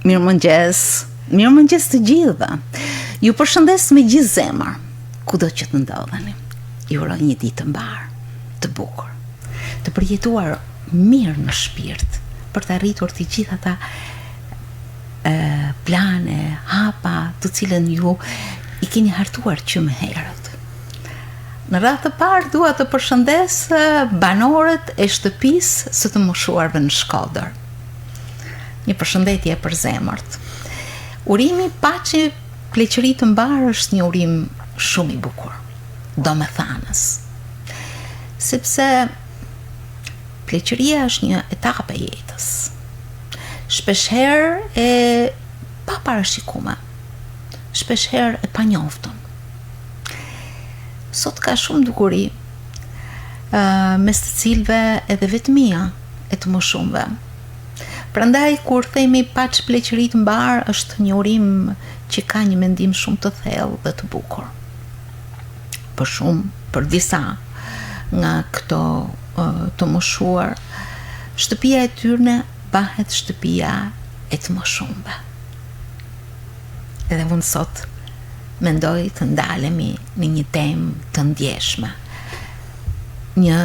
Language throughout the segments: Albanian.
Mirëmëngjes të gjithëve. Ju përshëndes me gjithë zemër, kudo që të ndodheni. Ju uroj një ditë të mbar, të bukur, të përjetuar mirë në shpirt, për të arritur të gjitha ata plane, hapa, të cilën ju i keni hartuar që më herët. Në radhë të parë dua të përshëndes banorët e shtëpisë së të moshuarve në Shkodër. Një përshëndetje për zemërt. Urimi paqe, pleqëri të mbar është një urim shumë i bukur, domethënës. Sepse pleqëria është një etapë e jetës. Shpeshherë e pa parashikuar, shpeshherë e panjoftun. Sot ka shumë dukuri, mes të cilëve edhe vetmia e të moshumve. Prandaj kur themi paqë pleqëri të mbar është një urim që ka një mendim shumë të thellë dhe të bukur. Për disa nga këto të moshuar, shtëpia e tyre bëhet shtëpia e të moshumve. Edhe unë sot mendoj të ndalemi në një temë të ndjeshme. Një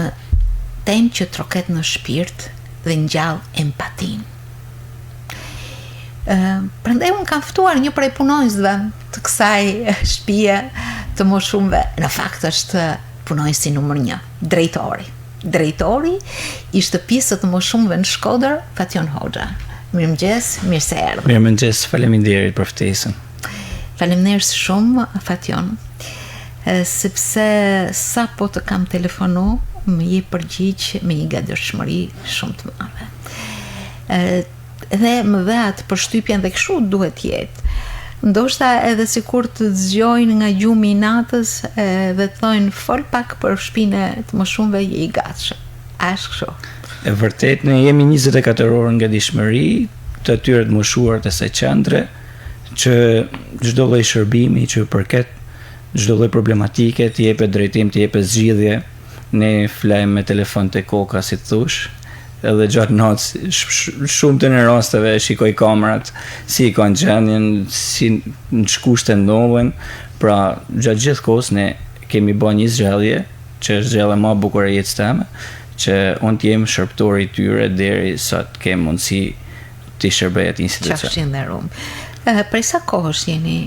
temë që troket në shpirt dhe ngjall empatinë. Prandaj unë kam ftuar një prej punonjësve të kësaj shtëpie të moshumve. Në fakt është punonjësi numër 1, drejtori i shtëpisë të moshumve në Shkodër, Fation Hoxha. Mirëmëngjes, mirë se erdhe. Mirëmëngjes, faleminderit për ftesën. Faleminderit shumë, Fation, sepse sa po të kam telefonu, më je përgjigj me një gatishmëri shumë të madhe. Dhe më dhe atë përshtypjen dhe kështu duhet jetë. Ndoshta edhe sikur të zgjojnë nga gjumi i natës dhe thonë fol pak për shtëpinë të moshumve je i gatshëm. A është kështu? E vërtet, ne jemi 24 orë nga gatishmëri të atyre të moshuar të saj qendre, që çdo lloj shërbimi që përket çdo lloj problematike të jepet drejtim, të jepet zgjidhje. Ne flajmë me telefon te koka, si thosh, edhe gjatë natës shumë të në rasteve shikoj kamerat si i kanë gjendjen, si në ç'kushte ndodhen. Pra gjatë gjithë kohës ne kemi bërë një zgjedhje, që është zgjedhja më e bukur e jetës time, që unë të jem shërbëtori i tyre derisa të kem mundësi të shërbej atë institucion. Qafshin dhe rumë. Prej sa kohësh jeni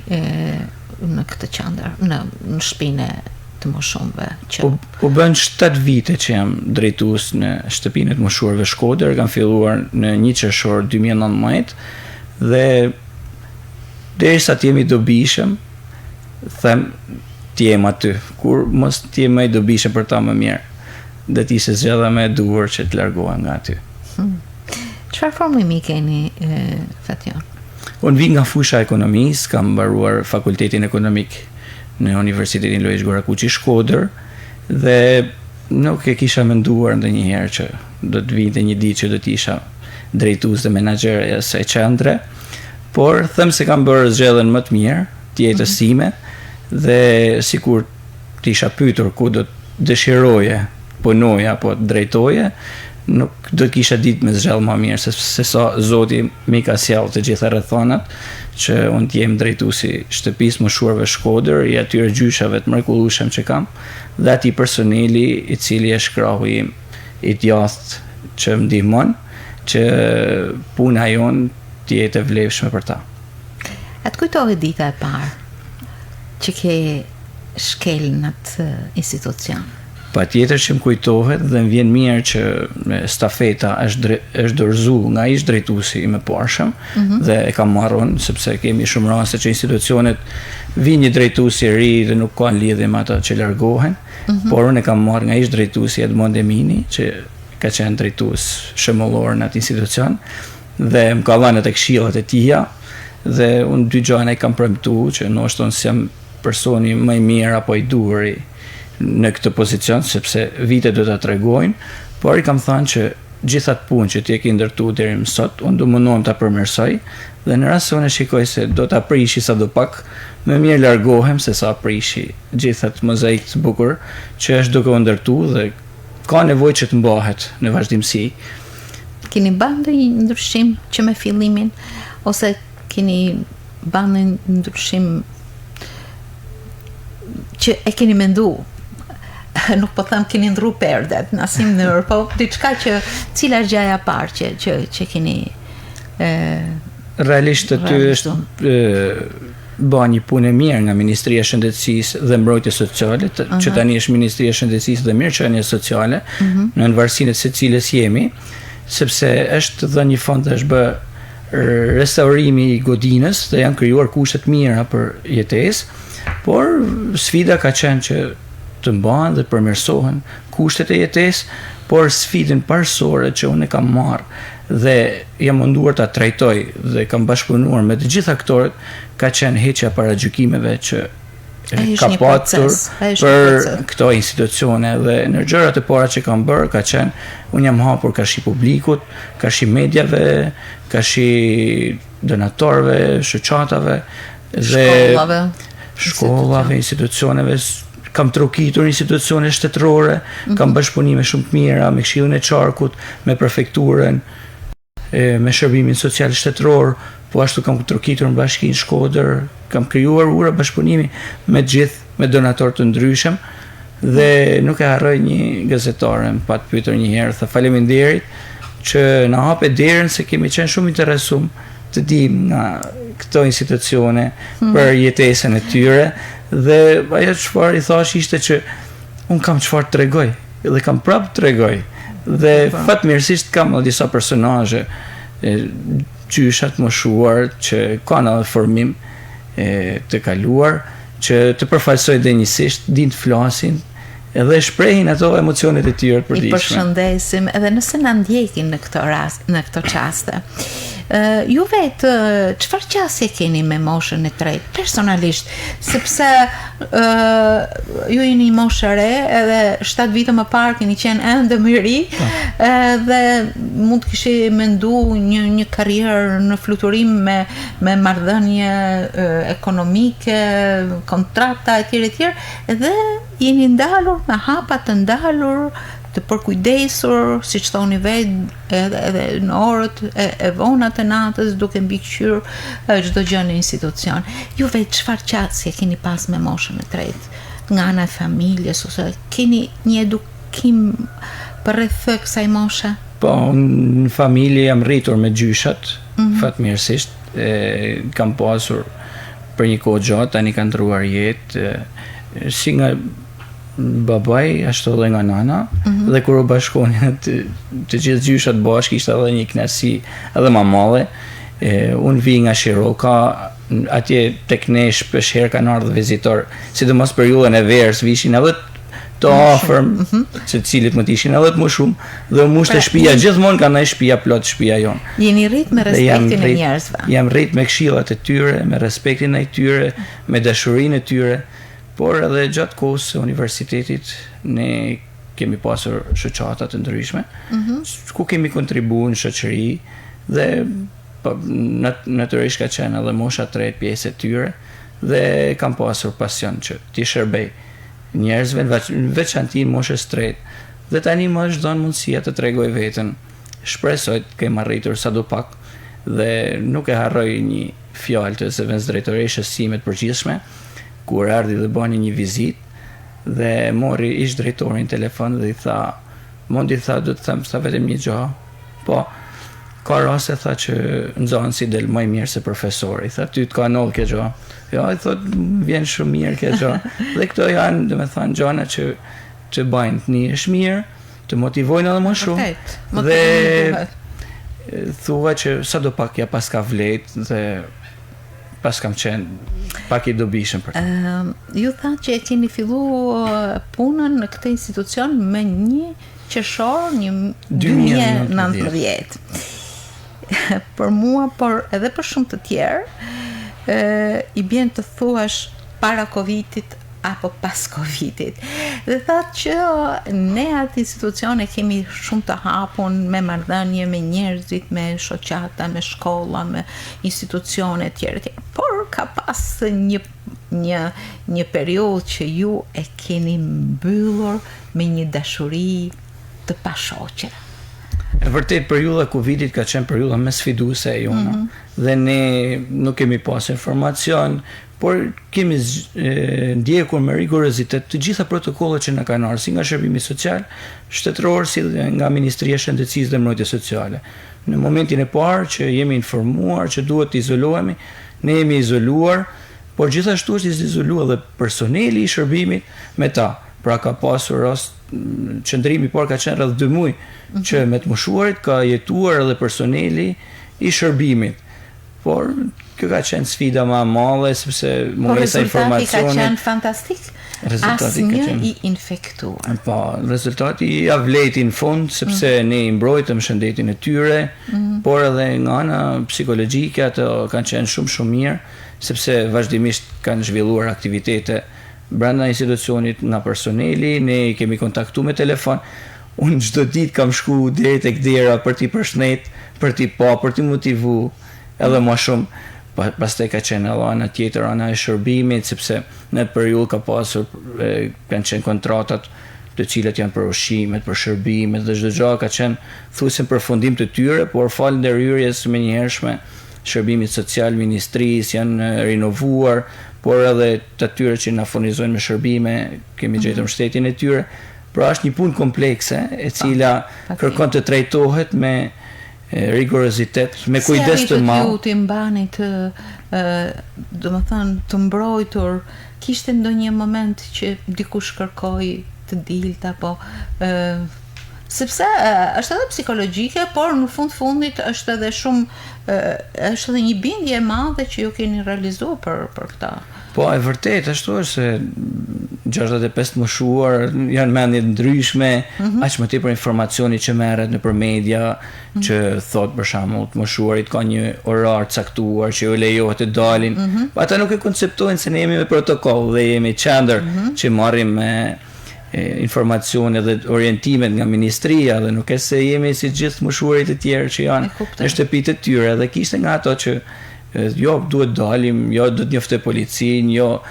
në këtë qendër, në shtëpinë të moshumve? U bën 7 vite që jam drejtues në shtëpinë të moshuarve Shkodër. Kam filluar në 1 qershor 2019 dhe derisa të jemi dobishëm, them të jem aty. Kur mos të jem më i dobishëm për ta më mirë, dhe të ishte zgjedhja më e duhur që të largohem nga aty. Çfarë formimi keni, Fation? Unë vi nga fusha ekonomisë, kam mbaruar fakultetin ekonomik në Universitetin Lojzë Gorakuqi Shkodër dhe nuk e kisha menduar ndonjëherë që do të vinte një ditë që do të isha drejtues dhe menaxher e asaj qendre, por them se kam bërë zgjedhjen më të mirë të jetës time dhe sikur të isha pyetur ku do të dëshiroje punoja apo drejtoje, nuk do të kisha ditë me zgjallë më mirë se sa Zoti më ka sjellë të gjitha rrethonat që unë të jem drejtuesi shtëpisë moshuarve Shkodër, i atyre gjyshave të mrekullueshëm që kam, dhe atij personeli i cili është krahu im i djathtë që më ndihmon që puna jon të jetë e vlefshme për ta. A të kujtohet dita e parë që ke shkel në atë institucion? Patjetër që më kujtohet dhe më vjen mirë që stafeta është dorëzuar nga ish drejtuesi i mëparshëm dhe e kam marrën, sepse kemi shumë raste që institucionet vijnë një drejtues i ri dhe nuk kanë lidhje me ata që largohen, por unë e kam marrë nga ish drejtuesi Edmond Emini, që ka qenë drejtues shembullor në atë institucion dhe më ka dhënë atë këshillat e tija dhe unë dy gjëra i kam premtuar që ndoshta unë jam personi më i mirë apo i duhur në këtë pozicion, sepse vitet do ta tregojnë, por i kam thënë që gjithat punë që ti e ke ndërtuar deri më sot, unë do mundohem ta përmirësoj dhe në rast se unë shikoj se do ta prishi sadopak, më mirë largohem se sa prishi gjithat mozaik të bukur që është duke u ndërtuar dhe ka nevojë që të mbahet në vazhdimsi. Keni bërë ndonjë ndryshim që me fillimin ose keni bani ndryshim që e keni mendu, nuk po them keni ndru perdet në asnjë mënyrë, po diçka që cila është gjëja e parë që keni realisht aty është ba një punë e mirë nga Ministria e Shëndetësisë dhe Mbrojtjes Sociale, që tani është Ministria e Shëndetësisë dhe Mirëqenies Sociale, në varësinë se cilës jemi, sepse është dhe një fond është bë restaurimi i godinës dhe janë krijuar kushtet mira për jetesë, por sfida ka qenë që të mbahen dhe përmirësohen kushtet e jetesë, por sfidën parsorë që unë e kam marrë dhe jam munduar ta trajtoj dhe kam bashkëpunuar me të gjithë aktorët, ka qenë heqja para gjykimeve që ka patur për këto institucione dhe në gjërat e para që kam bërë ka qenë unë jam hapur kashi publikut, kashi medjave, kashi donatorëve, shoqatave dhe shkollave, institucioneve, kam trokitur institucione shtetërore, kam bashkëpunime shumë të mira me Këshillin e Qarkut, me prefekturën, me Shërbimin Social Shtetëror, po ashtu kam trokitur në Bashkinë Shkodër, kam krijuar ura bashkëpunimi me gjithë, me donatorë të ndryshëm dhe nuk e harroj një gazetare, më pat pyetur një herë, tha faleminderit që na hape derën se kemi qenë shumë interesum të dim nga këto institucione për jetesën e tyre dhe ajo çfarë i thash ishte që un kam çfarë tregoj dhe kam prapë tregoj dhe fatmirësisht kam edhe disa personazhe gjyshat moshuar që kanë edhe formim të kaluar që të përfaqësojnë denjësisht, din të flasin edhe shprehin ato emocionet e tyre të përditshme. I përshëndesim edhe nëse na ndjekin në këto çaste. Ju vetë, çfarë qasje keni me moshën e tretë, personalisht, sepse ju jeni një moshë re, edhe 7 vite më parë keni qenë ende më i ri, dhe mund të kishi mendu një karrierë në fluturim me marrëdhënie ekonomike, kontrata etj. Dhe jeni ndalur me hapa të ndalur, të përkujdesur, siç thoni vetë, edhe në orët e vona të natës, duke mbikëqyrë çdo gjë në institucion. Ju vetë çfarë qasje keni pas me moshën e tretë, nga ana e familjes, ose keni një edukim përreth kësaj moshe? Po, në familje jam rritur me gjyshat, fatmirësisht, kam pasur për një kohë gjatë, tani kanë ndruar jetë, si nga babaj, ashtu edhe nga nana, dhe kur u bashkonin të gjithë gjyshat bashkë, ishte edhe një kënaqësi edhe më madhe. Unë vi nga Shiroka, atje tek ne shpesh herë kanë ardhur vizitor, sidomos periudhën e verës, vishin edhe të afërm, se cilit më të ishin edhe të më shumë, dhe mushte shtëpia gjithmonë ka ndaj shtëpia plot shtëpia jonë. Jeni rrit me respektin e njerëzve. Jam rrit me këshillat e tyre, me respektin e tyre, me dashurinë e tyre. Por edhe gjatë kohës së universitetit ne kemi pasur shoqata të ndryshme, ku kemi kontribuar në shoqëri dhe natyrisht ka qenë edhe mosha 3 pjesë e tyre dhe kam pasur pasion që t'i shërbej njerëzve në veçantë në moshës 3 dhe tani më është dhënë mundësia të tregoj veten. Shpresoj të kem arritur sadopak dhe nuk e harroj një fjalë të zëvendës drejtoreshës sime të përgjithshme, kur ardhi dhe bani një vizit dhe mori ish drejtorin telefon dhe i tha, mundi tha, do të them sa vetëm një gjë, po ka raste tha që nxënësi del më mirë se profesori, tha ty të ka ndodhur kjo gjë. Jo, i thot vjen shumë mirë kjo gjë. Dhe këto janë, domethënë, gjëra që bajnë të nihesh mirë, të motivojnë edhe më shumë. Dhe thua që sadopak ja paska vlet dhe pas kam qenë pak i dobishëm për të. Ju tha që e keni fillu punën në këtë institucion me 1 qershor 2019. Për mua, por edhe për shumë të tjerë, i bjen të thuash para Covidit apo pas Covidit. Dhe thatë që ne atë institucione kemi shumë të hapun me marrëdhënie me njerëzit, me shoqata, me shkolla, me institucione tjera. Por ka pas një periudhë që ju e keni mbyllur me një dashuri të pashoqe. E vërtet periudha Covidit ka qenë periudha më sfiduese e jona. Dhe ne nuk kemi pas informacion, por kemi ndjekur me rigorozitet të gjitha protokollet që na kanë ardhur si nga Shërbimi Social Shtetëror si nga Ministria e Shëndetësisë dhe Mbrojtjes Sociale. Në momentin e parë që jemi informuar që duhet të izolohemi, ne jemi izoluar, por gjithashtu është izoluar edhe personeli i shërbimit me ta. Pra ka pasur rast qëndrimi i parë ka qenë rreth 2 muaj që me të moshuarit ka jetuar edhe personeli i shërbimit. Por kjo ka qenë sfida më e madhe sepse mungesa informacionit. Rezultati ka qenë fantastik. Asnjë i infektuar. Po, rezultati ja vleti në fund sepse ne i mbrojtëm shëndetin e tyre, por edhe nga ana psikologjike ato kanë qenë shumë mirë sepse vazhdimisht kanë zhvilluar aktivitete brenda institucionit nga personeli, ne i kemi kontaktuar me telefon. Unë çdo ditë kam shku deri tek dera për t'i përshëndet, për t'i pa, për t'i motivu edhe më shumë. Pastaj ka qenë edhe ana tjetër, ana e shërbimit, sepse në atë periudhë ka pasur kanë qenë kontratat të cilat janë për ushqimet, për shërbimet dhe çdo gjë ka qenë thjesht përfundim të tyre, por falë ndërhyrjes menjëhershme Shërbimit Social Ministrisë janë rinovuar, por edhe të atyre që na furnizojnë me shërbime, kemi gjetur shtetin e tyre. Pra është një punë komplekse e cila kërkon të trajtohet me rigorozitet, me kujdes të madh. Si ju të mbani të mbrojtur, kishte ndonjë moment që dikush kërkoi të dilte apo sepse është edhe psikologjike, por në fundit është edhe është edhe një bindje e madhe që ju keni realizuar për këtë. Po, e vërtet, ashtu është se 65 moshuar janë mendje ndryshme, aq më tepër informacioni që merret nëpër media, që thot për shembull të moshuarit ka një orar caktuar që ju lejohet të dalin. Ata nuk e konceptojnë se ne jemi me protokoll dhe jemi qendër që marrim me informacione dhe orientimet nga ministria dhe nuk e se jemi si gjithë moshuarit e tjerë që janë në shtëpitë e tyre dhe kishte nga ato që jo duhet dalim, jo duhet njoftoj policin, jo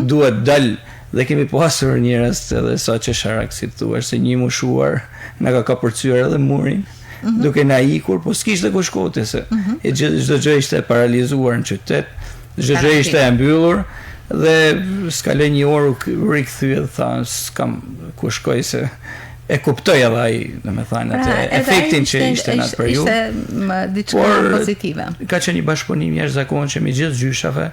duhet dal dhe kemi pasur një rast edhe sa që Sharak si thua se një moshuar na ka kapërcyer edhe murin duke na ikur, po s'kishte ku shkote se çdo gjë ishte paralizuar në qytet, çdo gjë ishte e mbyllur. Dhe s'kaloj një orë u rikthye dhe tha s'kam ku shkoj se e kuptoj edhe ai, domethënë atë efektin që ishte në atë periudhë. Ishte diçka pozitive. Ka qenë një bashkëpunim jashtëzakonshëm me gjithë gjyshave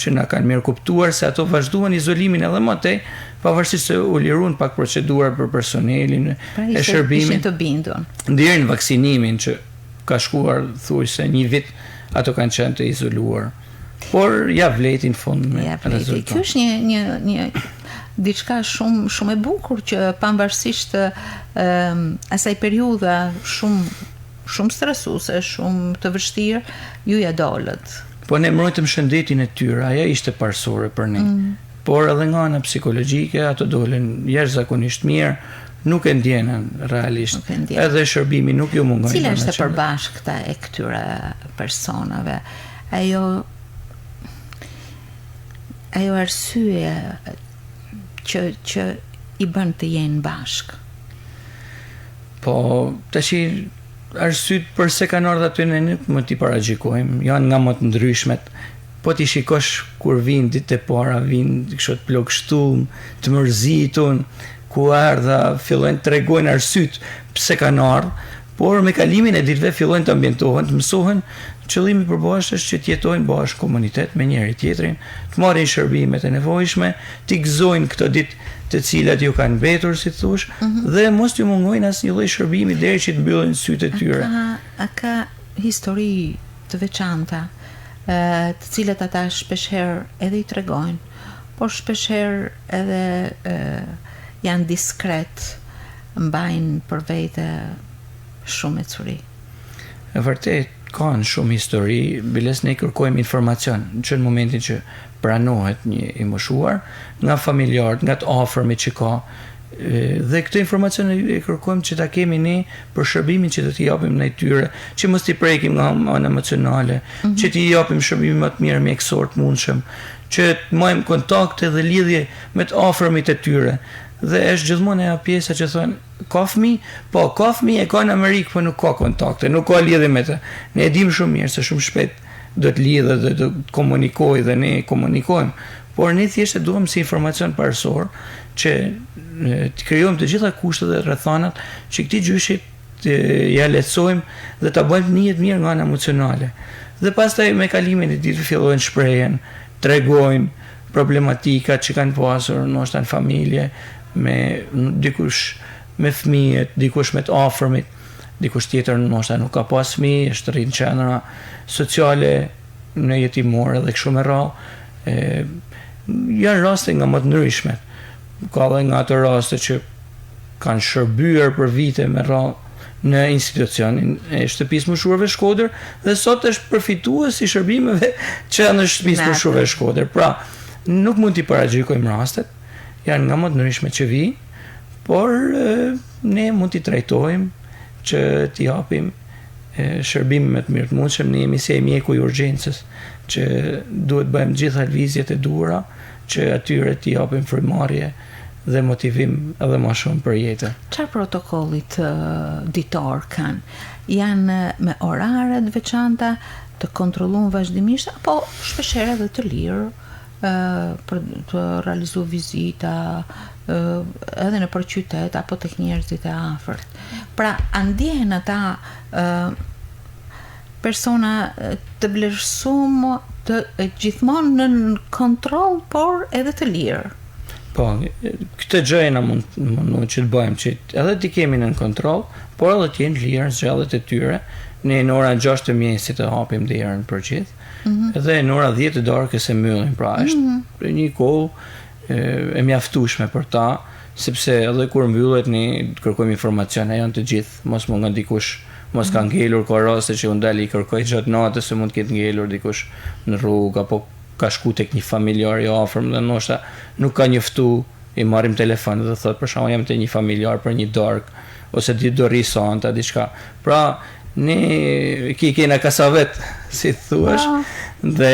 që na kanë mirë kuptuar se ato vazhduan izolimin edhe më tej, pavarësisht se u liruan pak procedura për personelin e shërbimit. Ishin të bindur. Deri në vaksinimin që ka shkuar thuajse një vit, ato kanë qenë të izoluar. Por ja vleti në fund me rezultat. Kjo është një diçka shumë e bukur që pavarësisht asaj periudha shumë stresuese, shumë të vështirë, ju ja dolët. Po ne mbrojtëm shëndetin e tyre, ajo ishte parsore për ne. Por edhe nga ana psikologjike ato dolen jashtëzakonisht mirë, nuk e ndjenën realisht. Edhe shërbimi nuk ju mungon. Cila është e përbashkëta e këtyre personave? Ajo arsye që i bën të jenë bashkë. Po, tash arsyet përse kanë ardhur aty ne nuk më t'i paragjikojmë, janë nga më të ndryshmet. Po ti shikosh kur vinë ditë e para, vinë kështu të plagështuar, të mërzitur, ku ardha, fillojnë të tregojnë arsyet pse kanë ardhur, por me kalimin e ditëve fillojnë të ambientohen, të mësohen. Qëllimi përbashkët është që të jetojnë bashkë komunitet me njëri tjetrin, të marrin shërbimet e nevojshme, të gëzojnë këto ditë të cilat ju kanë mbetur, si thosh, dhe mos t'ju mungojnë asnjë lloj shërbimi deri që të mbyllen sytë e tyre. A ka histori të veçanta, të cilat ata shpeshherë edhe i tregojnë, por shpeshherë edhe janë diskret, mbajnë për vete shumë e curi. E vërtet, kanë shumë histori, biles ne kërkojmë informacion që në momentin që pranohet një i moshuar, nga familjarët, nga të afërmit që ka, dhe këtë informacion e kërkojmë që ta kemi ne për shërbimin që do t'i japim në tyre, që mos t'i prekim nga ana emocionale, që t'i japim shërbimin më të mirë mjekësor të mundshëm, që të marrim kontakte dhe lidhje me të afërmit e tyre. dhe është gjithmonë ajo pjesa që thonë ka fëmijë, po ka fëmijë e ka në Amerikë, po nuk ka kontakte, nuk ka lidhje me të. Ne e dimë shumë mirë se shumë shpejt do të lidhet dhe do të komunikojë dhe ne komunikojmë, por ne thjesht e duam si informacion parësor që të krijojmë të gjitha kushtet dhe rrethanat që këtij gjyshi ja lehtësojmë dhe ta bëjmë një jetë mirë nga ana emocionale. Dhe pastaj me kalimin e ditëve fillojnë shprehen, tregojnë problematikat që kanë pasur ndoshta në familje, me dikush me fëmijët, dikush me të afërmit, dikush tjetër ndoshta nuk ka pas fëmijë, është rrinë qendra sociale në jetimore dhe kështu me radhë. Janë raste nga më të ndryshme. Ka dhe nga ato raste që kanë shërbyer për vite me radhë në institucionin e shtëpisë mëshuarve Shkodër dhe sot është përfitues i shërbimeve që janë në shtëpisë mëshuarve Shkodër. Pra, nuk mund t'i paragjykojmë rastet, janë nga më të ndryshme që vijnë, por ne mund t'i trajtojmë që t'i japim shërbime me të mirëmundshëm. Ne jemi si e mjeku i urgjencës, që duhet bëjmë gjitha lëvizjet e duhura që atyre t'i japim frymëmarrje dhe motivim edhe më shumë për jetën. Çfarë protokollit ditor kanë? Janë me orare të veçanta, të kontrolluar vazhdimisht apo shpeshherë edhe të lirë për të realizuar vizita edhe në qytet apo tek njerëzit e afërt. Pra, a ndjehen ata persona të vlerësuar, të gjithmonë në kontroll, por edhe të lirë? Po, këtë gjë na mund që të bëjmë që edhe t'i kemi në kontroll, por edhe të jenë lirë zgjallet e tyre. Ne në ora 6 të mjesit të hapim derën për gjithë, edhe në ora 10 të darkës e mbyllim. Pra është një kohë e mjaftueshme për ta, sepse edhe kur mbyllet ne kërkojmë informacione, janë të gjithë, mos mund nga dikush mos ka ngelur, ka raste që unë dali i kërkoj gjatë natës se mund të ketë ngelur dikush në rrugë apo ka shku tek një familjar i afërm dhe ndoshta nuk ka njoftu, i marrim telefon dhe thot për shkak jam te një familjar për një dark ose do rri sonta diçka. Pra ne kena kasavet, si thuash, dhe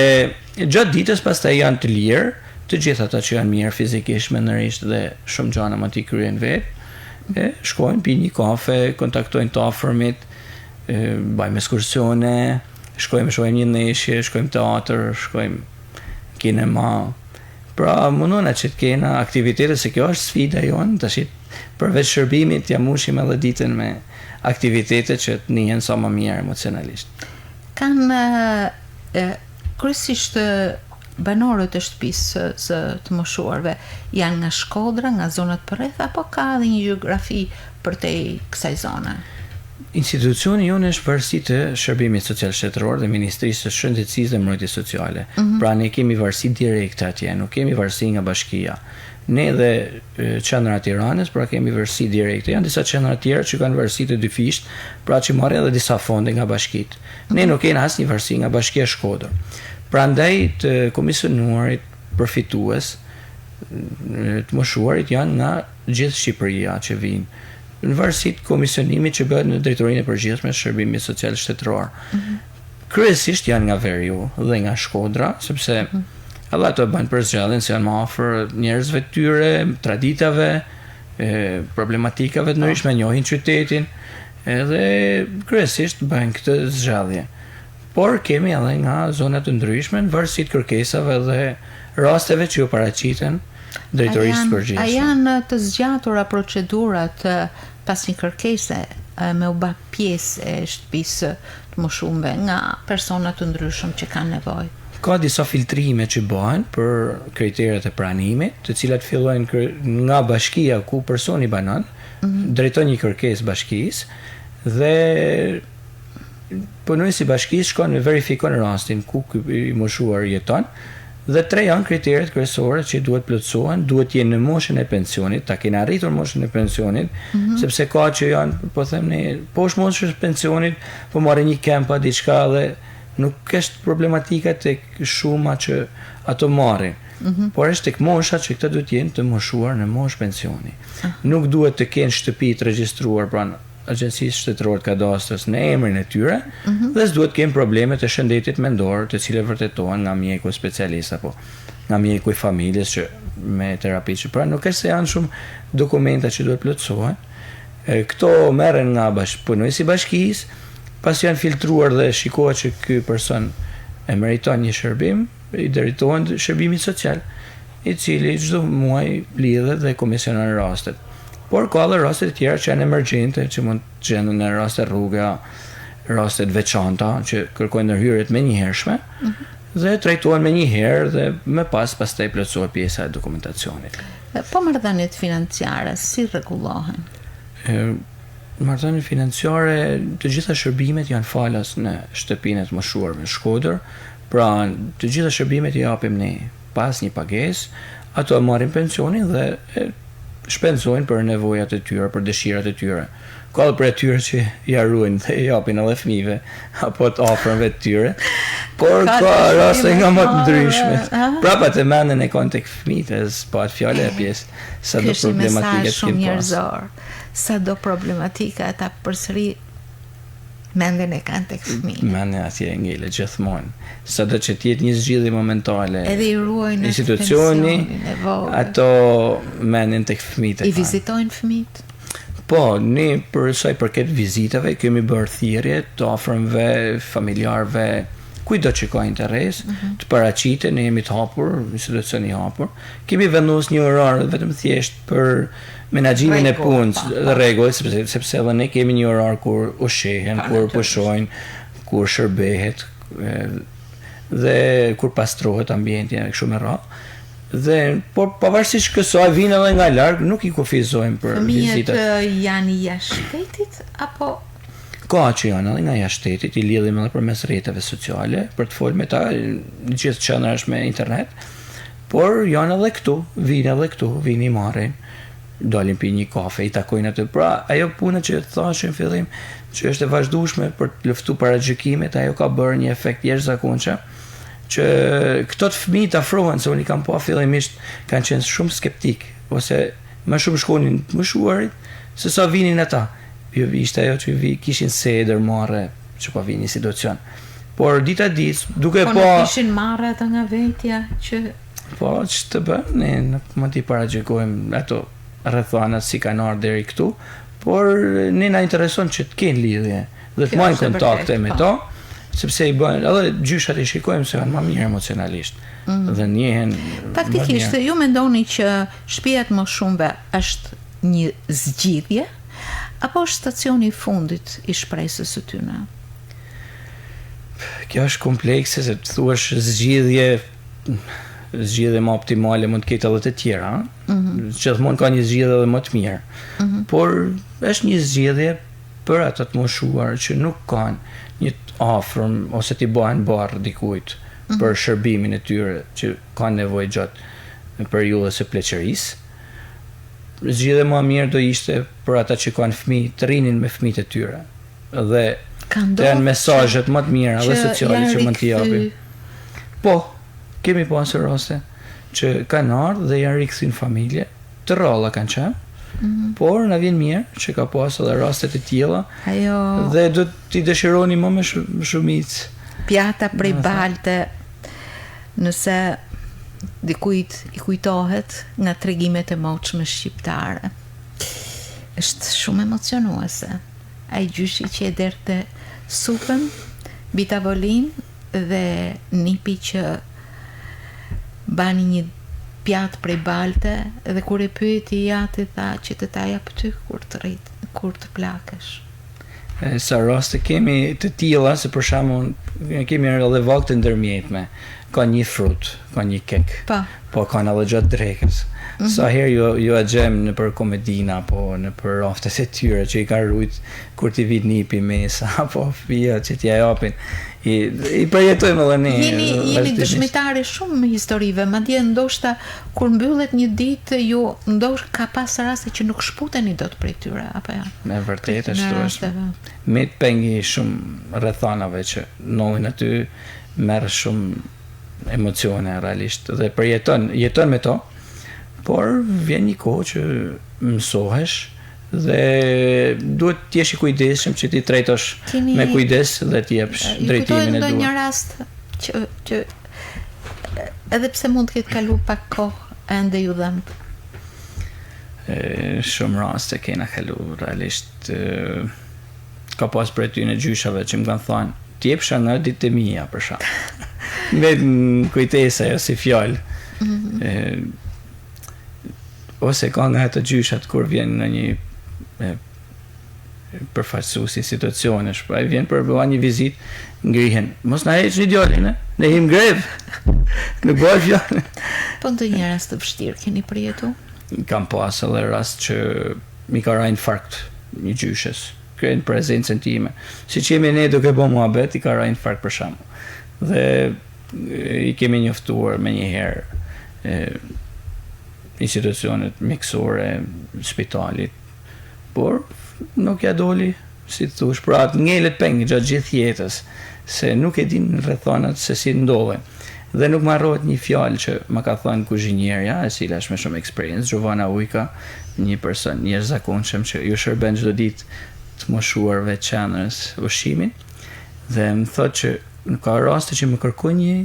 gjatë ditës pastaj janë të lirë, të gjithë ata që janë mirë fizikisht, mendërisht dhe shumë gjëra më ti kryen vetë, shkojnë pi një kafe, kontaktojnë të afërmit, bajmë ekskursione, shkojmë një ndeshje, shkojmë teatr, shkojmë kinema. Pra mundona që të kena aktivitete, se kjo është sfida jonë, tash përveç shërbimit ja mushim edhe ditën me aktivitete që të njihen sa më mirë emocionalisht. Kanë kryesisht banorët e shtëpisë së të moshuarve janë nga Shkodra, nga zonat përreth, apo ka edhe një gjeografi përtej kësaj zone? Institucioni jonë është varësi të shërbimit social shtetëror dhe Ministrisë së Shëndetësisë dhe Mbrojtjes Sociale. Pra ne kemi varësi direkte atje, nuk kemi varësi nga bashkia. Ne dhe qendra e Tiranës, pra kemi varësi direkte. Janë disa qendra tjera që kanë varësi të dyfisht, pra që marrin edhe disa fonde nga bashkitë. Ne nuk kemi asnjë varësi nga Bashkia e Shkodër. Prandaj të komisionuarit përfitues të moshuarit janë nga gjithë Shqipëria që vijnë. Në varësi të komisionimit që bëhet në drejtorinë e përgjithshme të shërbimit social shtetëror. Kryesisht janë nga Veriu dhe nga Shkodra, sepse edhe ato bëjnë për zgjalljen se janë më afër njerëzve të tyre, traditave, problematikave të ndryshme, njohin qytetin, edhe kryesisht bëjnë këtë zgjallje. Por kemi edhe nga zona të ndryshme në varësi të kërkesave dhe rasteve që u paraqiten drejtorisë përgjithshme. A janë të zgjatura procedurat pas një kërkese me u bë pjesë e shtëpisë të moshuarve nga persona të ndryshëm që kanë nevojë? Ka disa filtrime që bëhen për kriteret e pranimit, të cilat fillojnë nga bashkia ku personi banon, drejton një kërkesë bashkisë dhe punuesi i bashkisë shkon dhe verifikon rastin ku i moshuar jeton. Dhe 3 janë kriteret kryesore që duhet plotësohen, duhet jenë në moshën e pensionit, ta kenë arritur moshën e pensionit, sepse ka që janë, po them ne, poshtë moshës e pensionit, po marrin një kempa diçka dhe nuk është problematika tek shuma që ato marrin. Por është tek mosha që këta duhet jenë të moshuar në moshë pensioni. Nuk duhet të kenë shtëpi të regjistruar pranë Agjencisë Shtetërore të Kadastrës në emrin e tyre, dhe s'duhet kemë problemet e shëndetit mendor, të cilët vërtetohen nga mjeku specialist apo nga mjeku i familjes që me terapi që pra nuk është se janë shumë dokumenta që duhet plotësohen. Këto merren nga punojësi i bashkisë, pas janë filtruar dhe shikohet që ky person e meriton një shërbim, i drejtohen shërbimit social, i cili çdo muaj lidhet dhe komisionon rastet. Por ka edhe raste të tjera që janë emergjente, që mund të gjenden në raste rruga, raste të veçanta që kërkojnë ndërhyrje të menjëhershme, dhe trajtohen menjëherë dhe më pastaj plotësohet pjesa e dokumentacionit. Po marrëdhëniet financiare si rregullohen? Marrëdhëniet financiare, të gjitha shërbimet janë falas në shtëpinë e të moshuar në Shkodër, pra të gjitha shërbimet i japim ne pas një pagesë, ato marrin pensionin dhe shpenzojnë për nevojat e tyre, për dëshirat e tyre. Ka edhe për atyre që ja ruajnë dhe i japin edhe fëmijëve apo të afërmve të tyre, por ka raste nga më të ndryshme. Prapa të mendën e kanë tek fëmijët, s'pa fjalë e pjesë sado problematike shumë njerëzor, sado problematika ata përsëri mendjen e kanë tek fëmijët. Mendja atje ngele gjithmonë. Sado që të jetë një zgjidhje momentale. Edhe i ruajnë institucioni, ato mendjen tek fëmijët. I vizitojnë fëmijët? Po, ne për sa i përket vizitave kemi bërë thirrje të afërmve, familjarëve, kujdo që ka interes, të paraqiten, ne jemi të hapur, institucioni i hapur. Kemi vendosur një orar vetëm thjesht për menaxhimin e punës, rregull, sepse edhe ne kemi një orar kur ushqehen, kur pushojnë, kur shërbehet, dhe kur pastrohet ambienti kështu me radhë. Dhe por pavarësisht kësaj vinë edhe nga larg, nuk i kufizojmë për vizitat. Fëmijët janë jashtë shtetit apo ka që janë edhe nga jashtë shtetit, i lidhim edhe përmes rrjeteve sociale për të folur me ta, gjithë çëndra është me internet, por janë edhe këtu, vinë i marrin, dalin pi një kafe, i takojnë aty. Pra, ajo puna që thashë në fillim, që është e vazhdueshme për të luftuar paragjykimet, ajo ka bërë një efekt jashtëzakonshëm, që këto të fëmijë të afrohen, se unë i kam pa fillimisht kanë qenë shumë skeptik, ose më shumë shkonin të moshuarit, se sa vinin ata. Jo ishte ajo që kishin se dërmarrë që pa vini situacion. Por dita ditë, duke po kishin marrë ata nga vetja që po që të bën, ne nuk mund t'i paragjykojmë ato rrethanat si kanë ardhur deri këtu, por ne na intereson që të kenë lidhje dhe të marrin kontakte me to, sepse i bën edhe gjyshat i shikojmë se janë më mirë emocionalisht dhe njehen. Faktikisht ju mendoni që shtëpia e moshumve është një zgjidhje apo është stacioni i fundit i shpresës së tyre? Kjo është komplekse, se të thuash zgjidhje më optimale mund të ketë edhe të tjera, gjithmonë ka një zgjidhje edhe më të mirë. Por është një zgjidhje për ata të moshuar që nuk kanë një afërm ose t'i bëhen barr dikujt për shërbimin e tyre që kanë nevojë gjatë periudhës së pleqërisë. Zgjidhja më e mirë do ishte për ata që kanë fëmijë të rinin me fëmijët e tyre dhe të janë mesazhet më të mira dhe sociale që mund t'i japin. Po, kemi pasur raste që kanë ardhur dhe janë rikthyer në familje, të rralla kanë qenë. Por na vjen mirë që ka pasur edhe raste të tilla. Dhe do t'i dëshironi më me shumicë. Pjata prej balte, nëse dikujt i kujtohet nga tregimet e moshme shqiptare, është shumë emocionuese. Ai gjyshi që e derte supën mbi tavolinë dhe nipi që bani një pjatë prej balte dhe kur e pyeti jati tha që të ta jap ty kur të plakesh. Sa raste kemi të tilla, se për shembull kemi edhe vakte ndërmjetme, ka një frut, ka një kek, po kanë edhe gjatë drekës. Sa herë ju a gjem në për komedina apo në për raftet e tyre që i ka rujt kur t'i vit nipi mesa apo fëmija që t'ja japin. I përjetojmë edhe ne. Jeni dëshmitare shumë me historive, madje ndoshta kur mbyllet një ditë ju ndoshta ka pas raste që nuk shputeni dot prej tyre apo jo? Me vërtet është. Me të pengi shumë rrethanave që nojnë aty, merr shumë emocione realisht dhe jeton me to, por vjen një kohë që mësohesh dhe duhet të jesh i kujdesshëm që ti trajtosh me kujdes dhe të jepsh drejtimin e duhur. Ndonjë rast që edhe pse mund të ketë kaluar pak kohë, ende ju dhem? Shumë raste kena kalu, realisht ka pas për ty në gjyshave që më kanë thënë, t'jepsha nga ditë e mija, për shkak. Vetë në kujtesa jo si fjallë. Ose ka nga ato gjyshat kur vjen në një përfaqësues i situacionesh, pra i vjen për bëha një vizit, ngrihen, mos na heq një djalin, ne him grev. Nuk bëhet fjalë. Po ndonjë rast të vështirë keni përjetu? Kam pas edhe rast që mi ka ra infarkt një gjyshes, krejnë prezencën time. Si që jemi ne duke bo muhabet, i ka ra infarkt për shembull. Dhe i kemi njoftuar me një herë institucionet mjekësore, spitalit, por nuk ja doli, si të thush, pra atë ngelet pengë gjatë gjithë jetës, se nuk e din rrethonat se si ndodhe. Dhe nuk marrohet një fjalë që më ka thënë kuzhinierja, e cila është me shumë experience, Giovanna Ujka, një person jashtëzakonshëm që ju shërben çdo ditë të moshuarve të qendrës ushqimin, dhe më thotë që në ka raste që më kërkon një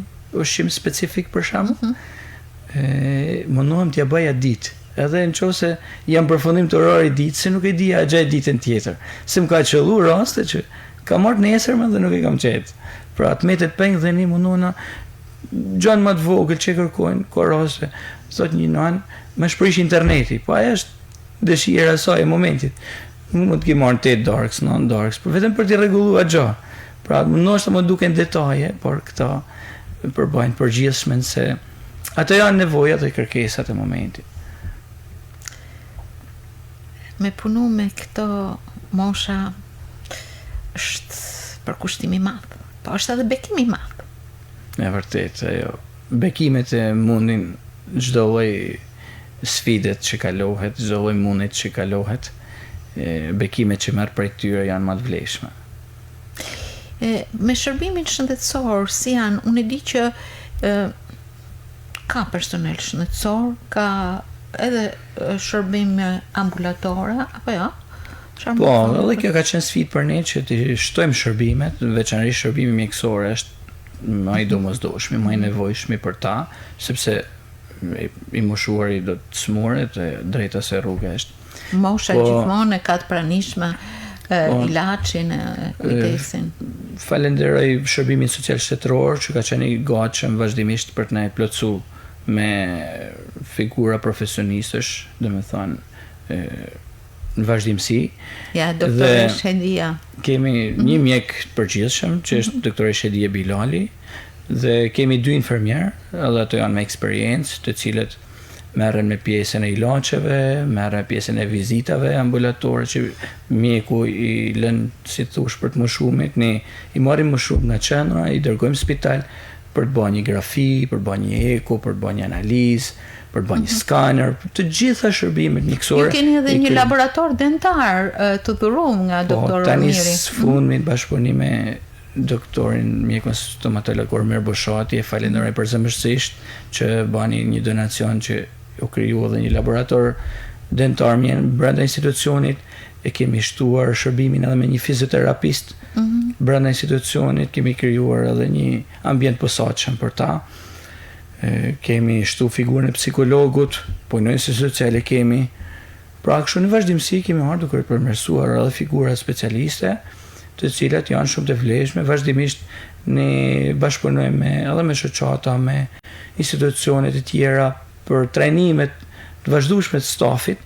ushqim specifik për shembull, mundohem t'ja bëja ditë. Edhe nëse jam përfundim të orari ditë, se nuk e di a gjej ditën tjetër. Se më ka qellu raste që ka marrë nesërmen dhe nuk e kam gjetë. Pra atë metet peng dhe një mundona gjanë më të vogël që kërkojnë, ka raste, thot një nan, më shprish interneti, po ajo është dëshira e saj e momentit. Mund të marrë 8 darks, 9 darks, por vetëm për t'i rregulluar gjë. Pra ndoshta më duken detaje, por këta përbajnë përgjithshmen se ato janë nevojat dhe kërkesat e momentit. Me punu me këto mosha është përkushtim i madh, po është edhe bekim i madh. E vërtet, ajo. Bekimet e mundin çdo lloj sfidet që kalohet, çdo lloj mundit që kalohet, bekimet që merr prej tyre janë më të vlefshme. Me shërbimin shëndetësor, si janë, unë e di që ka personel shëndetësor, ka edhe shërbime ambulatore, apo jo? Po, edhe kjo ka qenë sfidë për ne që të shtojmë shërbimet, veçanërisht shërbimi mjekësor është më i domosdoshmi, më i nevojshmi për ta, sepse i moshuari do të smuret e drejta se rruga është. Mosha gjithmonë e ka të pranishme ilaçin, kujdesin. Falenderoj shërbimin social shtetëror që ka qenë i gatshëm vazhdimisht për të na plotësu me figura profesionistësh, domethënë në vazhdimsi. Ja, doktor Shedia. Kemi një mjek përgjithshëm që është doktor Shedia Bilali dhe kemi 2 infermier, edhe ato janë me eksperiencë, të cilët merren me pjesën e ilaçeve, merren me pjesën e vizitave ambulatore që mjeku i lën si thosh për të moshuar, ne i marrim moshuar nga qendra, i dërgojmë në spital për të bërë një grafi, për të bërë një eko, për të bërë një analizë, për të bërë një skaner, të gjitha shërbimet mjekësore. Ju keni edhe një laborator dentar të dhuruar nga doktor Miri. Tani sfundmi bashkëpunim me doktorin mjekun stomatolog Ormer Boshati, e falenderoj përzemërsisht që bani një donacion që u kriju edhe një laborator dentar brenda institucionit, e kemi shtuar shërbimin edhe me një fizioterapist brenda institucionit, kemi krijuar edhe një ambient posaçëm për ta. Kemi shtu figurën e psikologut, punonjësi sociale kemi. Pra kështu në vazhdimsi kemi ardhur duke përmirësuar edhe figura specialiste, të cilat janë shumë të vlefshme. Vazhdimisht ne bashkëpunojmë edhe me shoqata, me institucione të tjera për trajnimet të vazhdueshme të stafit,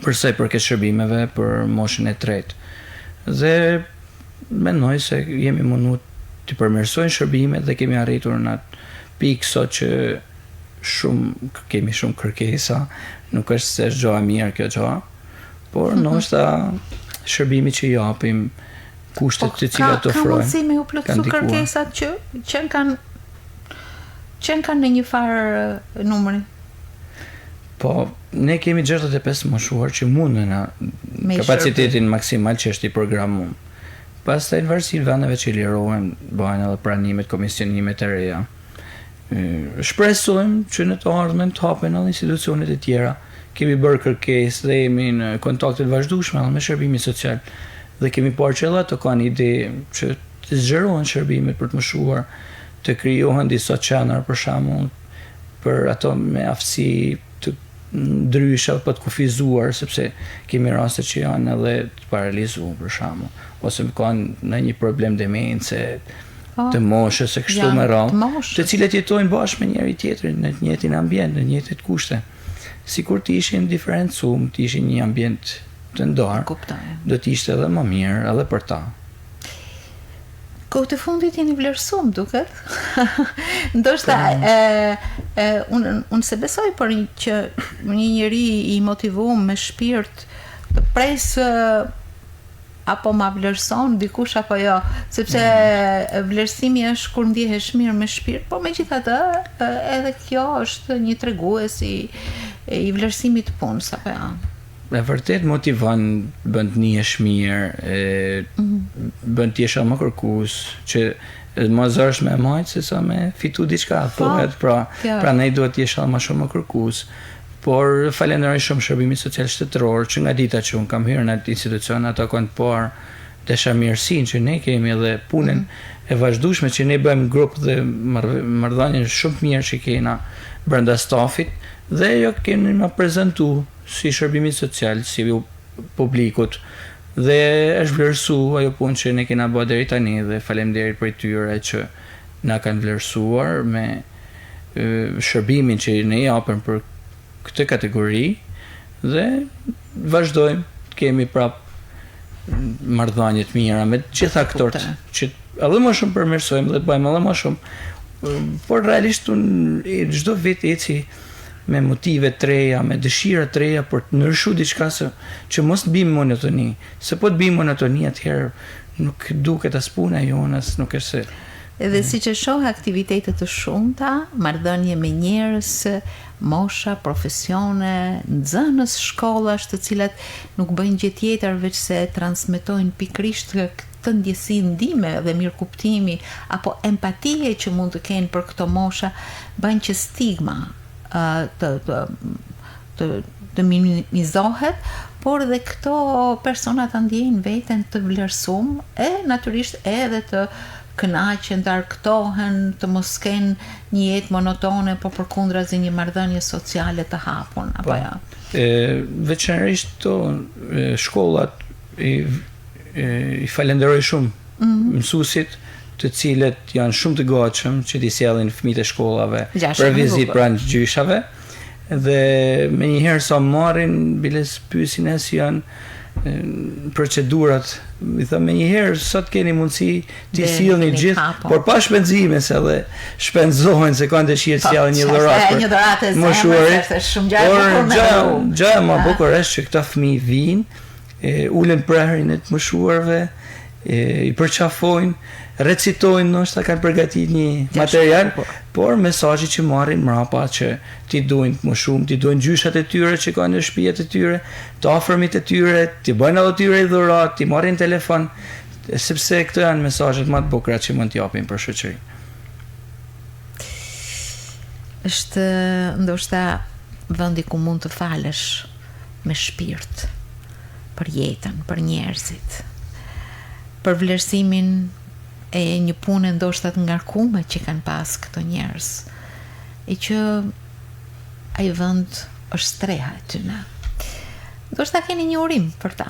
për sa i përket shërbimeve për moshën e tretë. Dhe mendoj se jemi munduar të përmirësojmë shërbimet dhe kemi arritur në atë pikë sot që kemi shumë kërkesa, nuk është se është gjë e mirë kjo gjë, por ndoshta shërbimi që japim, kushtet të cilat ofrojmë. Ka mundësi me u plotësu kërkesat që kanë në një farë numri? Po, ne kemi 65 moshuar që mundën kapacitetin maksimal që është i programuar. Pastaj në varësi të vendeve që lirohen, bëhen edhe pranimet, komisionimet e reja. Shpresojmë që në të ardhmen të hapen edhe institucionet e tjera. Kemi bërë kërkesë dhe jemi në kontakte të vazhdueshme edhe me shërbimin social dhe kemi parë që edhe ato kanë ide që të zgjerohen shërbimet për të moshuar, të krijohen disa qendra për shembull për ato me aftësi të ndryshe apo të kufizuar, sepse kemi raste që janë edhe të paralizuar për shembull, ose kanë në një problem demence, të moshës e kështu me radhë, të cilët jetojnë bashkë me njëri tjetrin në të njëjtin ambient, në të njëjtit kushte. Sikur të ishin diferencuar, të ishin një ambient të ndarë, do të ishte edhe më mirë edhe për ta. Kohët e fundit jeni vlerësuar duket. Ndoshta unë se besoj për që një njeri i motivuar me shpirt të presë apo ma vlerëson dikush apo jo, sepse vlerësimi është kur ndihesh mirë me shpirt, por megjithatë edhe kjo është një tregues i vlerësimit të punës apo jo. E vërtet motivon, bën të njihesh mirë, bën të jesh më kërkues, që më zësh me majtë se sa me fitu diçka, thuhet, pra ne duhet të jesh më shumë më kërkues. Por falenderoj shumë Shërbimit Social Shtetëror që nga dita që unë kam hyrë në atë institucion, ato kanë parë dashamirësinë që ne kemi dhe punën e vazhdueshme që ne bëjmë grup dhe marrëdhënie shumë të mirë që kena brenda stafit dhe jo kemi më prezantu si Shërbimit Social, si publikut dhe është vlerësuar ajo punë që ne kena bërë deri tani dhe faleminderit për tyre që na kanë vlerësuar me shërbimin që ne japim për këtë kategori dhe vazhdojmë të kemi prap marrëdhënie të mira me të gjitha aktorët që edhe më shumë përmirësojmë dhe bëjmë edhe më shumë, por realisht unë çdo vit eci me motive të reja, me dëshira të reja për të ndryshuar diçka që mos të bëjmë monotoni. Se po të bëjmë monotoni atëherë nuk duket as puna jonë, as nuk është se. Edhe siç e shoh aktivitete të shumta, marrëdhënie me njerëz, mosha, profesione, nxënës shkollash, të cilat nuk bëjnë gjë tjetër veç se transmetojnë pikërisht këtë ndjesi ndihme dhe mirëkuptimi apo empatie që mund të kenë për këto mosha, bën që stigma të minimizohet, por dhe këto persona të ndjejnë veten të vlerësuar e natyrisht edhe të kënaqen, të arktohen, të mos kenë një jetë monotone, por përkundrazi një marrëdhënie sociale të hapun apo jo. Veçanërisht to shkollat i falenderoj shumë mësuesit të cilët janë shumë të gatshëm që t'i sjellin fëmijët e shkollave për vizitë pranë gjyshave dhe menjëherë sa marrin biles pyesin e si janë procedurat, i them menjëherë sot keni mundësi t'i sillni gjithë, por pa shpenzime se edhe shpenzohen se kanë dëshirë të sjellin një dhuratë për moshuarit. Por gjë më bukur është që këta fëmijë vinë, ulen prehrin e të moshuarve, i përqafojnë, recitojnë, ndoshta kanë përgatitur një material, por mesazhi që marrin mrapa që ti duajnë më shumë, ti duajnë gjyshat e tyre që kanë në shtëpiat e tyre, të afërmit e tyre, ti bëjnë edhe tyre dhuratë, ti marrin telefon, sepse këto janë mesazhet më të bukura që mund t'i japin për shoqërinë. Është ndoshta vendi ku mund të falesh me shpirt për jetën, për njerëzit, për vlerësimin e një pune ndoshta të ngarkuar që kanë pas këto njerëz, e që ai vend është streha aty na. Ndoshta keni një urim për ta.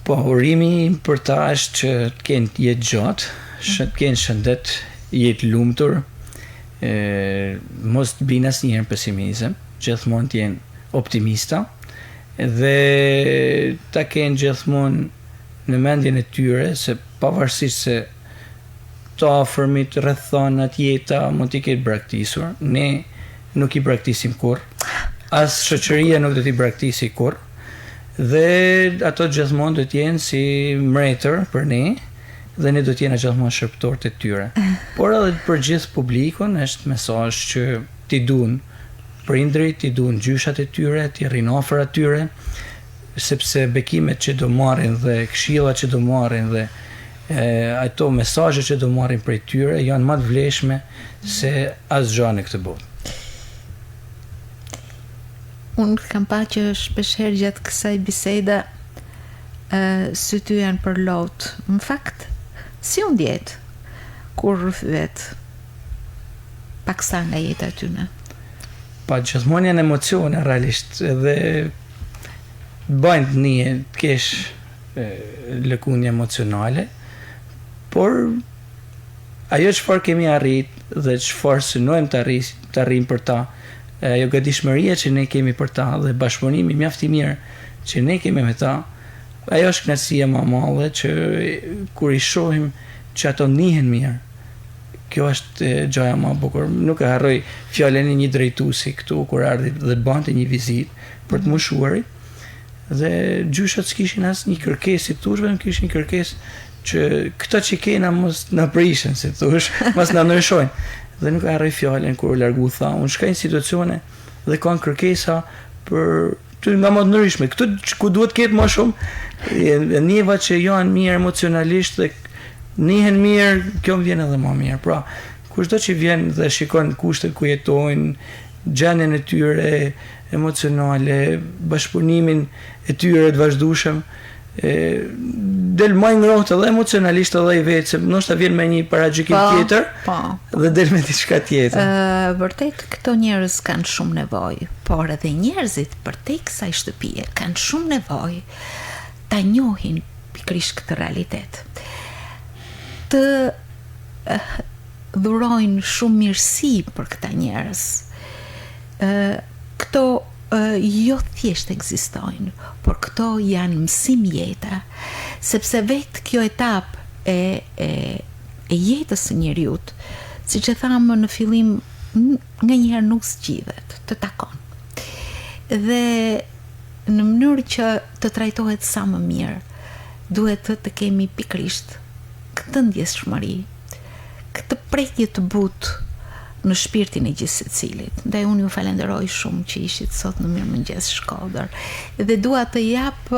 Po, urimi për ta është që të kenë jetë gjatë, të kenë shëndet, jetë lumtur, mos të binë asnjëherë pesimizëm, gjithmonë të jenë optimista dhe ta kenë gjithmonë në mendjen e tyre se pavarësisht se të afërmit rrethonat jeta mund t'i ketë braktisur, ne nuk i braktisim kurrë, as shoqëria nuk do t'i braktisi kurrë, dhe ato gjithmonë do t'jenë si mbretër për ne, dhe ne do t'jena gjithmonë shërptor të tyre. Por edhe për gjithë publikun është mesazh që t'i duan prindrit, t'i duan gjyshat e tyre, t'i rrin afër atyre, sepse bekimet që do marrin dhe këshillat që do marrin dhe ato mesazhe që do marrin prej tyre janë më të vlefshme se asgjë në këtë botë. Unë kam pa që shpeshherë gjatë kësaj bisede sy ty janë për lot. Në fakt, si u ndjet kur rryhet paksa nga jeta e tyre? Pa gjithmonë janë emocione realisht edhe bëjnë një të kesh lëkundje emocionale, por ajo çfarë kemi arrit dhe çfarë synojmë të arrijmë për ta, ajo gatishmëria që ne kemi për ta dhe bashkëpunimi mjaft i mirë që ne kemi me ta, ajo është kënaqësia më e madhe që kur i shohim që ato nihen mirë. Kjo është gjaja më e bukur. Nuk e harroj fjalën e një drejtuesi këtu kur ardhi dhe bante një vizitë për të moshuarit. Dhe gjyshat s'kishin as një kërkesë, vetëm kishin një kërkesë që këto që kena mos na prishën, si thosh, mos na ndryshojnë. Dhe nuk e harroj fjalën kur u largu tha, unë shkaj në situacione dhe kanë kërkesa për ty nga më të ndryshme. Këtu ku duhet ketë më shumë njeva që janë mirë emocionalisht dhe nihen mirë, kjo më vjen edhe më mirë. Pra, kushdo që vjen dhe shikon kushtet ku jetojnë, gjendjen e tyre emocionale, bashkëpunimin e tyre të vazhdueshëm, del më i ngrohtë edhe emocionalisht edhe i vetë, se ndoshta vjen me një paragjykim tjetër dhe del me diçka tjetër. Vërtet këto njerëz kanë shumë nevojë, por edhe njerëzit përtej kësaj shtëpie kanë shumë nevojë ta njohin pikërisht këtë realitet. Të dhurojnë shumë mirësi për këta njerëz. Këto jo thjesht ekzistojnë, por këto janë mësim jeta, sepse vetë kjo etapë e jetës së njeriut, siç e thamë në fillim, nganjëherë nuk zgjidhet, të takon. Dhe në mënyrë që të trajtohet sa më mirë, duhet të kemi pikërisht këtë ndjeshmëri, këtë prekje të butë në shpirtin e gjithë secilit. Ndaj unë ju falenderoj shumë që ishit sot në Mirëmëngjes Shkodër dhe dua të jap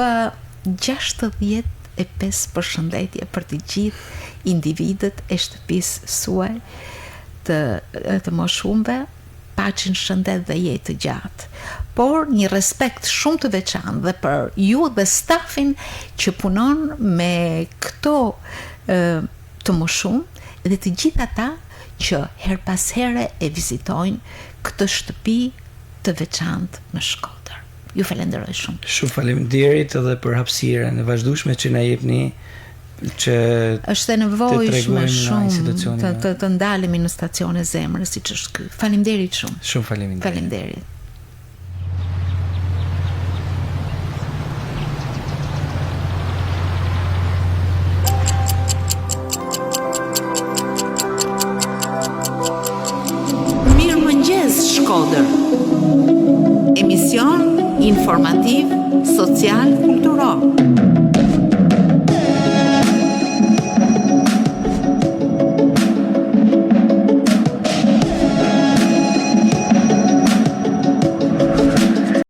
65 përshëndetje për të gjithë individët e shtëpisë suaj të moshuarve, paqen, shëndet dhe jetë të gjatë. Por një respekt shumë të veçantë dhe për ju dhe stafin që punon me këto të moshuar dhe të gjithë ata që her pas here e vizitojnë këtë shtëpi të veçantë në Shkodër. Ju falenderoj shumë. Shumë faleminderit edhe për hapësirën e vazhdueshme që na jepni, që është e nevojshme shumë të ndalemi në stacione zemre siç është ky. Faleminderit shumë. Shumë faleminderit. Faleminderit. Shkodër. Emision informativ social kulturor.